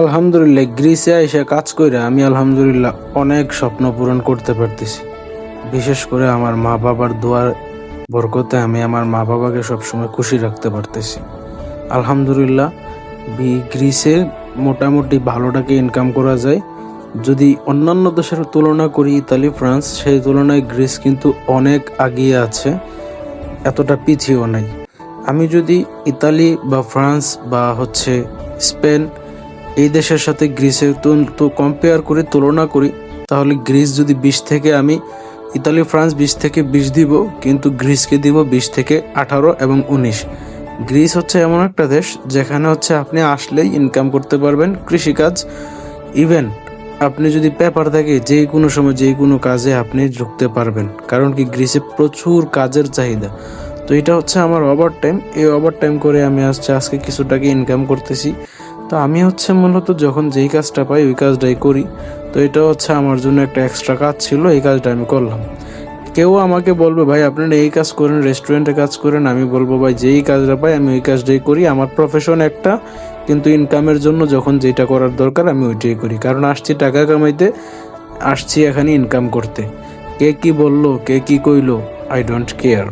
আলহামদুলিল্লাহ, গ্রিসে এসে কাজ কইরা আমি আলহামদুলিল্লাহ অনেক স্বপ্ন পূরণ করতে পারতেছি। বিশেষ করে আমার মা বাবার দোয়ার বরকতে আমি আমার মা বাবাকে সবসময় খুশি রাখতে পারতেছি। আলহামদুলিল্লাহ, গ্রিসে মোটামুটি ভালো টাকা ইনকাম করা যায়। যদি অন্যান্য দেশের তুলনা করি, ইতালি, ফ্রান্স, সেই তুলনায় গ্রিস কিন্তু অনেক আগিয়ে আছে, এতটা পিছিয়েও নাই। আমি যদি ইতালি বা ফ্রান্স বা স্পেন, এই দেশের সাথে গ্রিসের তো কম্পেয়ার করে তুলনা করি, তাহলে গ্রিস যদি 20 থেকে আমি ইতালি ফ্রান্স 20 থেকে 20 দিব, কিন্তু গ্রিসকে দিব 20 থেকে 18 এবং 19। গ্রিস এমন একটা দেশ যেখানে আপনি আসলেই ইনকাম করতে পারবেন, কৃষিকাজ, ইভেন আপনি যদি পেপার থাকে যে কোনো সময় যে কোনো কাজে আপনি ঢুকতে পারবেন, কারণ কি গ্রিসে প্রচুর কাজের চাহিদা। তো এটা আমার ওভার টাইম, এই ওভার টাইম করে আমি আজকে কিছু টাকা ইনকাম করতেছি। তো আমি মূলত যখন যেই কাজটা পাই ওই কাজটাই করি। তো এটা আমার জন্য একটা এক্সট্রা কাজ ছিল, এই কাজটা আমি করলাম। কেউ আমাকে বলবে ভাই আপনারা এই কাজ করেন, রেস্টুরেন্টে কাজ করেন, আমি বলবো ভাই যেই কাজটা পাই আমি ওই কাজটাই করি। আমার প্রফেশন একটা, কিন্তু ইনকামের জন্য যখন যেটা করার দরকার আমি ওইটাই করি, কারণ আসছি টাকা কামাইতে, আসছি এখানে ইনকাম করতে। কে কি বললো, কে কি কইলো, আই ডোন্ট কেয়ার।